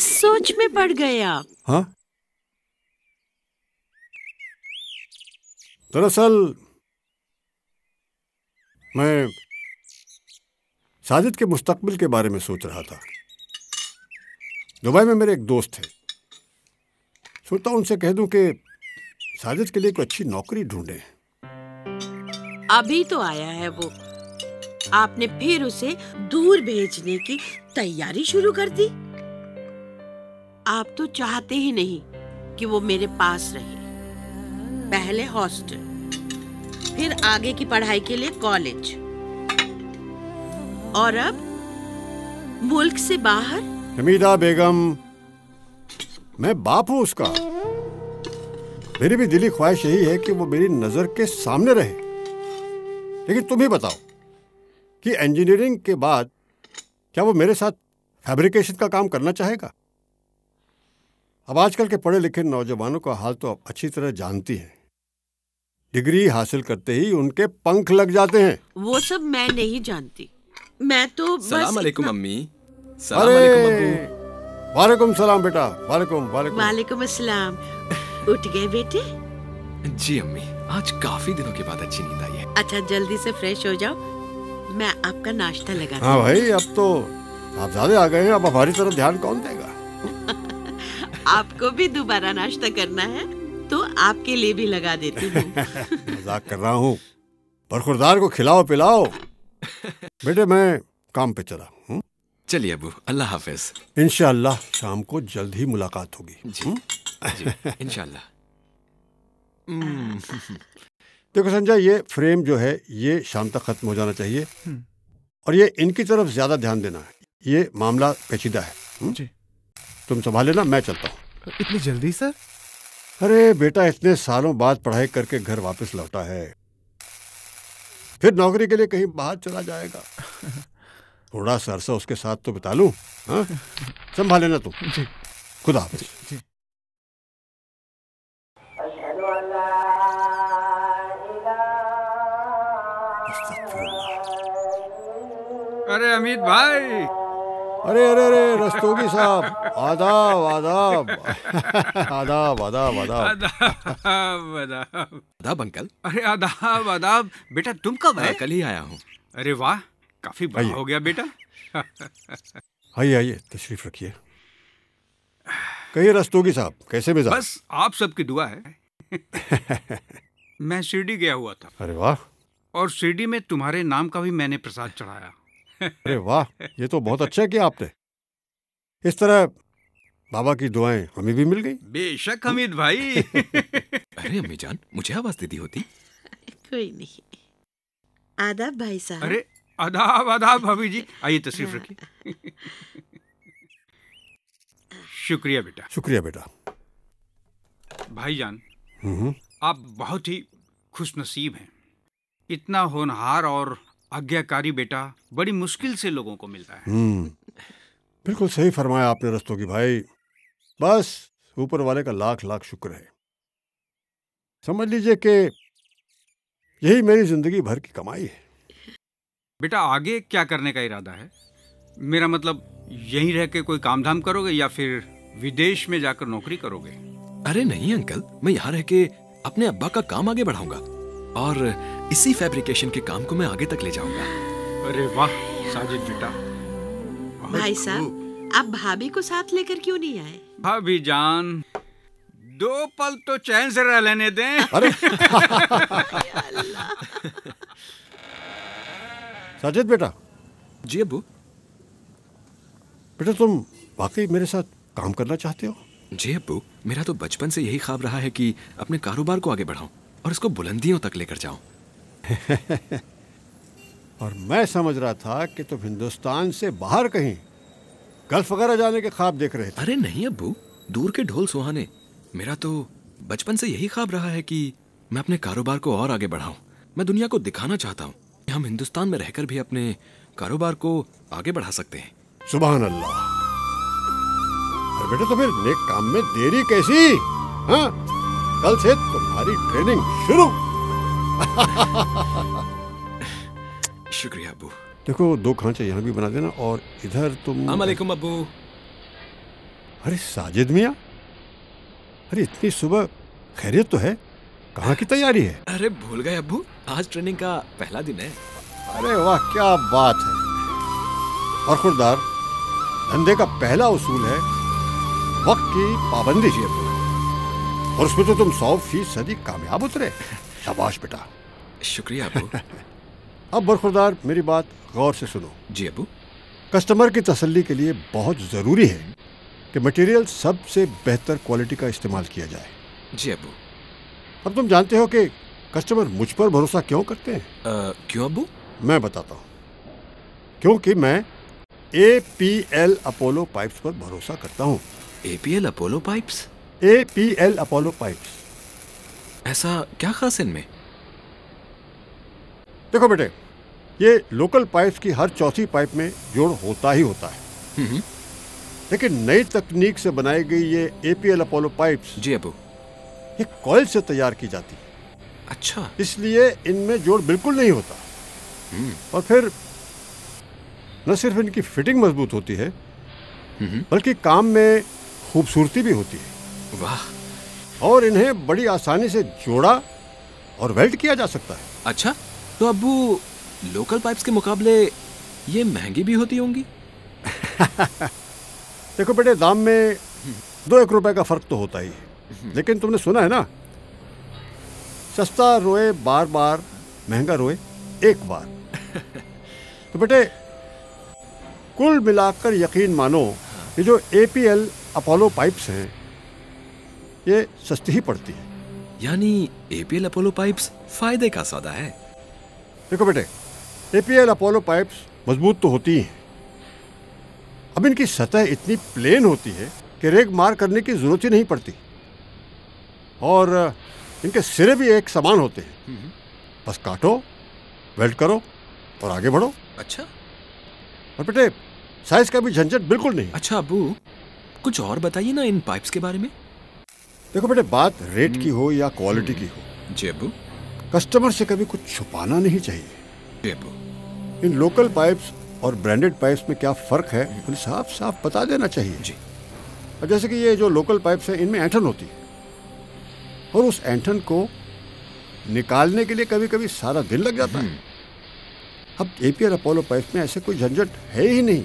किस सोच में पड़ गए आप? हाँ, दरअसल मैं साजिद के मुस्तकबिल के बारे में सोच रहा था। दुबई में मेरे एक दोस्त थे, सोचता उनसे कह दूं कि साजिद के लिए कोई अच्छी नौकरी ढूंढे। अभी तो आया है वो, आपने फिर उसे दूर भेजने की तैयारी शुरू कर दी। आप तो चाहते ही नहीं कि वो मेरे पास रहे। पहले हॉस्टल, फिर आगे की पढ़ाई के लिए कॉलेज, और अब मुल्क से बाहर। हमीदा बेगम, मैं बाप हूं उसका। मेरी भी दिली ख्वाहिश यही है कि वो मेरी नजर के सामने रहे। लेकिन तुम ही बताओ कि इंजीनियरिंग के बाद क्या वो मेरे साथ फैब्रिकेशन का काम करना चाहेगा? अब आजकल के पढ़े लिखे नौजवानों का हाल तो आप अच्छी तरह जानती हैं। डिग्री हासिल करते ही उनके पंख लग जाते हैं। वो सब मैं नहीं जानती, मैं तो बस सलाम अलैकुम अम्मी। सलाम अलैकुम अब्बू। वालेकुम सलाम बेटा। वालेकुम वालेकुम। वालेकुम अस्सलाम। उठ गए बेटे? जी अम्मी, आज काफी दिनों के बाद अच्छी नींद आई है। अच्छा, जल्दी से फ्रेश हो जाओ, मैं आपका नाश्ता लगा। हाँ भाई, अब तो आप ज्यादा आ गए हैं, अब हमारी तरफ ध्यान कौन देगा? आपको भी दोबारा नाश्ता करना है तो आपके लिए भी लगा देती हूँ। मजाक कर रहा हूँ, बरखुरदार को खिलाओ पिलाओ। बेटे मैं काम पे चला हूँ। चलिए अब्बू, अल्लाह हाफिज। इंशाअल्लाह शाम को जल्द ही मुलाकात होगी। जी, जी इंशाअल्लाह। देखो संजय, ये फ्रेम जो है ये शाम तक खत्म हो जाना चाहिए, और ये इनकी तरफ ज्यादा ध्यान देना है। ये मामला पेचीदा है। जी। तुम संभाल लेना, मैं चलता हूँ। इतनी जल्दी सर? अरे बेटा, इतने सालों बाद पढ़ाई करके घर वापस लौटा है, फिर नौकरी के लिए कहीं बाहर चला जाएगा। थोड़ा सा अरसा उसके साथ तो बिता लूं। हाँ, संभाल लेना तुम। जी। खुदा हाफिज। जी। अरे अमित भाई। अरे अरे अरे रस्तोगी साहब, आदाब आदाब। आदाब आदाब आदाब। आदाब अंकल। अरे आदाब आदाब। बेटा तुम कब आए? कल ही आया हूँ। अरे वाह, काफी बड़ा आइए। हो गया बेटा। आइए आइए, तशरीफ रखिए। कहिए रस्तोगी साहब, कैसे मिजाज? बस आप सबकी दुआ है। मैं शिरडी गया हुआ था। अरे वाह। और शिरडी में तुम्हारे नाम का भी मैंने प्रसाद चढ़ाया। अरे वाह, ये तो बहुत अच्छा किया आपने। इस तरह बाबा की दुआएं हमें भी मिल गई। बेशक हमीद भाई। अरे अम्मी जान, मुझे आवाज दे दी होती। कोई नहीं। आदाब भाई साहब। अरे आदाब आदाब भाभी जी, आइए तशरीफ रखिए। शुक्रिया बेटा। शुक्रिया बेटा। भाईजान, आप बहुत ही खुशनसीब हैं। इतना होनहार और आज्ञाकारी बेटा बड़ी मुश्किल से लोगों को मिलता है। बिल्कुल सही फरमाया आपने रस्तोगी भाई। बस ऊपर वाले का लाख लाख शुक्र है। समझ लीजिए कि यही मेरी जिंदगी भर की कमाई है। बेटा आगे क्या करने का इरादा है? मेरा मतलब यहीं रह के कोई काम धाम करोगे या फिर विदेश में जाकर नौकरी करोगे? अरे नहीं अंकल, मैं यहाँ रह के अपने अब्बा का काम आगे बढ़ाऊंगा और इसी फैब्रिकेशन के काम को मैं आगे तक ले जाऊंगा। अरे वाह साजिद बेटा। भाई साहब, आप भाभी को साथ लेकर क्यों नहीं आए? भाभी जान, 2 पल तो चैन से रह लेने दें। अरे साजिद बेटा। जी अब्बू। बेटा तुम वाकई मेरे साथ काम करना चाहते हो? जी अब्बू, मेरा तो बचपन से यही ख्वाब रहा है कि अपने कारोबार को आगे बढ़ाऊं और इसको बुलंदियों तक लेकर जाऊं। और मैं समझ रहा था कि तुम हिंदुस्तान से बाहर कहीं गल्फ वगैरह जाने के ख्वाब देख रहे थे। अरे नहीं अब्बू, दूर के ढोल सुहाने। मेरा तो बचपन से यही ख्वाब रहा है कि मैं अपने कारोबार को और आगे बढ़ाऊं। मैं दुनिया को दिखाना चाहता हूं कि हम हिंदुस्तान में रहकर भी अपने कारोबार को आगे बढ़ा सकते हैं। सुभान अल्लाह। अरे बेटा तो फिर नेक काम में देरी कैसी? हाँ, कल से तुम्हारी ट्रेनिंग शुरू। शुक्रिया अब्बू। देखो 2 खांचे यहाँ भी बना देना, और इधर तुम। अस्सलाम वालेकुम अब्बू। अरे साजिद मियाँ, अरे इतनी सुबह खैरियत तो है? कहाँ की तैयारी है? अरे भूल गए अब्बू, आज ट्रेनिंग का पहला दिन है। अरे वाह, क्या बात है। और खुरदार, धंधे का पहला उसूल है वक्त की पाबंदी जी अब्बू, और उसमें तो तुम 100% कामयाब उतरे। शाबाश बेटा। शुक्रिया अब्बू। अब बरखुरदार, मेरी बात गौर से सुनो। जी अब्बू। कस्टमर की तसल्ली के लिए बहुत ज़रूरी है कि मटेरियल सबसे बेहतर क्वालिटी का इस्तेमाल किया जाए। जी अब्बू। अब तुम जानते हो कि कस्टमर मुझ पर भरोसा क्यों करते हैं? क्यों अब्बू? मैं बताता हूँ। क्योंकि मैं APL अपोलो पाइप्स पर भरोसा करता हूँ। APL Apollo pipes? APL Apollo pipes. ऐसा क्या खास इनमें? देखो बेटे, ये लोकल पाइप्स की हर चौथी पाइप में जोड़ होता ही होता है, लेकिन नई तकनीक से बनाई गई ये APL अपोलो पाइप्स, जी अब्बू, ये कॉइल से तैयार की जाती है। अच्छा। इसलिए इनमें जोड़ बिल्कुल नहीं होता। और फिर न सिर्फ इनकी फिटिंग मजबूत होती है, बल्कि काम में खूबसूरती भी होती है। वाह। और इन्हें बड़ी आसानी से जोड़ा और वेल्ड किया जा सकता है। अच्छा, तो अब्बू लोकल पाइप्स के मुकाबले ये महंगी भी होती होंगी? देखो बेटे, दाम में 2-1 रुपए का फर्क तो होता ही है, लेकिन तुमने सुना है ना, सस्ता रोए बार बार, महंगा रोए एक बार। तो बेटे, कुल मिलाकर यकीन मानो, ये जो APL अपोलो पाइप्स हैं, ये सस्ती ही पड़ती है। यानी APL अपोलो पाइप्स फायदे का सौदा है। देखो बेटे, APL अपोलो पाइप्स मजबूत तो होती हैं, अब इनकी सतह इतनी प्लेन होती है कि रेग मार करने की जरूरत ही नहीं पड़ती, और इनके सिरे भी एक समान होते हैं। बस काटो, वेल्ड करो और आगे बढ़ो। अच्छा। और बेटे, साइज का भी झंझट बिल्कुल नहीं। अच्छा अब्बू, कुछ और बताइए ना इन पाइप्स के बारे में। देखो बेटे, बात रेट की हो या क्वालिटी की हो, जी अब्बू, कस्टमर से कभी कुछ छुपाना नहीं चाहिए। जी अब्बू। इन लोकल पाइप्स और ब्रांडेड पाइप्स में क्या फ़र्क है, उन्हें साफ साफ बता देना चाहिए। जी। और जैसे कि ये जो लोकल पाइप्स हैं, इनमें ऐंठन होती है, और उस ऐंठन को निकालने के लिए कभी कभी सारा दिन लग जाता है। अब APL अपोलो पाइप्स में ऐसे कोई झंझट है ही नहीं,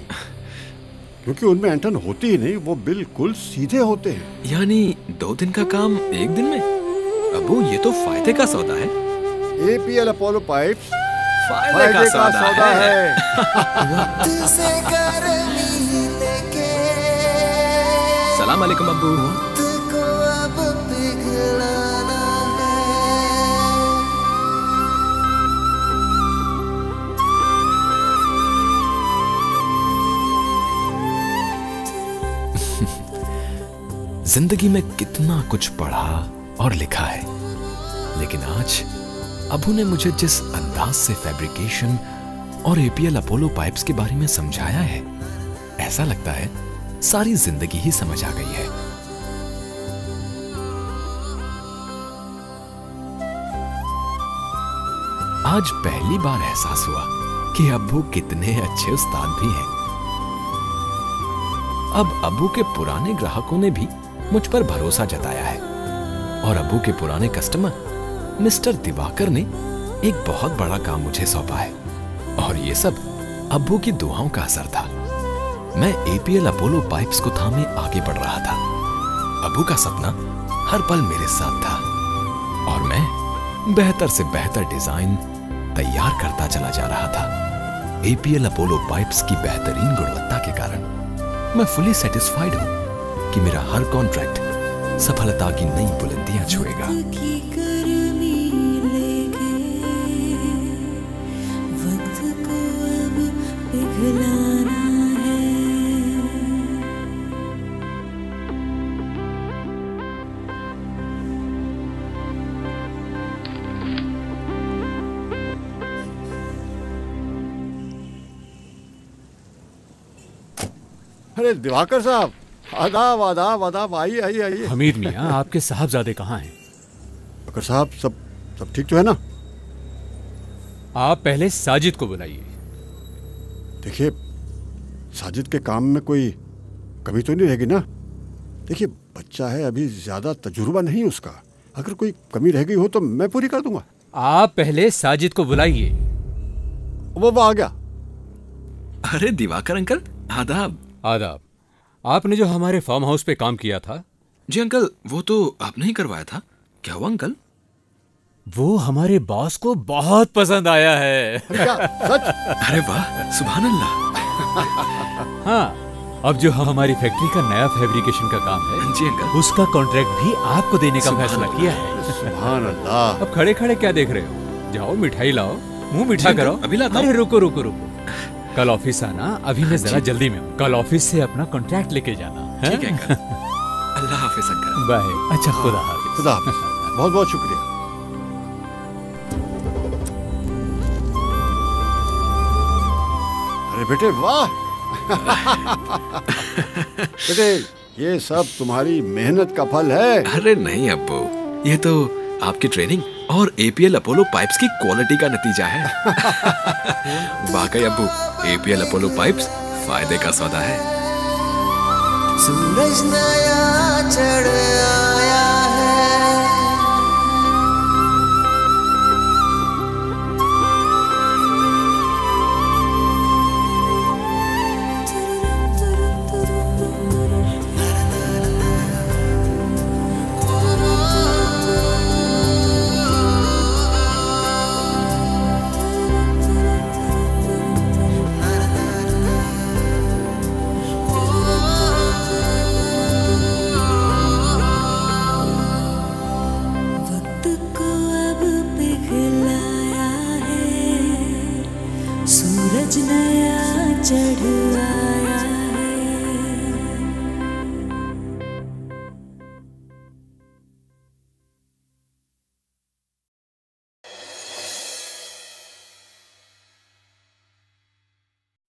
क्योंकि उनमें ऐंठन होती ही नहीं, वो बिल्कुल सीधे होते हैं। यानी 2 दिन का काम 1 दिन में? अब्बू, ये तो फायदे का सौदा है। APL अपोलो पाइप्स फायदे का सौदा है। सलाम अलैकुम अब्बू। जिंदगी में कितना कुछ पढ़ा और लिखा है, लेकिन आज अबू ने मुझे जिस अंदाज से फैब्रिकेशन और APL अपोलो पाइप्स के बारे में समझाया है, ऐसा लगता है सारी जिंदगी ही समझ आ गई है। आज पहली बार एहसास हुआ कि अब्बू कितने अच्छे उस्ताद भी हैं। अब अब्बू के पुराने ग्राहकों ने भी मुझ पर भरोसा जताया है, और अब्बू के पुराने कस्टमर मिस्टर दिवाकर ने एक बहुत बड़ा काम मुझे सौंपा है, और ये सब अब्बू की दुआओं का असर था। मैं APL अपोलो पाइप्स को थामे आगे बढ़ रहा था। अब्बू का सपना हर पल मेरे साथ था, और मैं बेहतर से बेहतर डिजाइन तैयार करता चला जा रहा था। APL अपोलो पाइप्स की बेहतरीन गुणवत्ता के कारण मैं फुली सेटिस्फाइड हूं कि मेरा हर कॉन्ट्रैक्ट सफलता की नई बुलंदियां छुएगा। अरे दिवाकर साहब, आदाब आदाब आदाब, आइए आइए आइए। हमीद मियाँ, आपके साहबजादे कहाँ हैं? दिवाकर साहब, सब ठीक तो है ना? आप पहले साजिद को बुलाइए। देखिए, साजिद के काम में कोई कमी तो नहीं रहेगी ना? देखिए बच्चा है, अभी ज्यादा तजुर्बा नहीं उसका। अगर कोई कमी रह गई हो तो मैं पूरी कर दूंगा। आप पहले साजिद को बुलाइए। वो आ गया। अरे दिवाकर अंकल, आदाब। आदाब। आपने जो हमारे फार्म हाउस पे काम किया था। जी अंकल, वो तो आपने ही करवाया था। क्या हुआ अंकल? वो हमारे बॉस को बहुत पसंद आया है। क्या सच? अरे वाह, सुभान अल्लाह। हाँ, अब जो हमारी फैक्ट्री का नया फैब्रिकेशन का काम है, जी अंकल, उसका कॉन्ट्रैक्ट भी आपको देने का सुभान फैसला अल्लाह। किया है। सुभान अल्लाह। अब खड़े खड़े क्या देख रहे हो? जाओ मिठाई लाओ, मुंह मीठा जी अंकल, करो। अभी लाता हूं। अरे रुको रुको रुको, कल ऑफिस आना, अभी मैं जरा जल्दी में हूँ। कल ऑफिस से अपना कॉन्ट्रैक्ट लेके जाना। ठीक है अंकल। अल्लाह हाफिज अंकल। बाय। अच्छा, खुदा हाफिज। खुदा हाफिज। बहुत बहुत शुक्रिया। अरे बेटे वाह। बेटे ये सब तुम्हारी मेहनत का फल है। अरे नहीं अब्बू, ये तो आपकी ट्रेनिंग और एपीएल अपोलो पाइप्स की क्वालिटी का नतीजा है। वाकई अब्बू, एपीएल अपोलो पाइप्स फायदे का सौदा है। सूरज नया चढ़ आया है, वक्त को अब पिघलाया है, सूरज नया चढ़ आया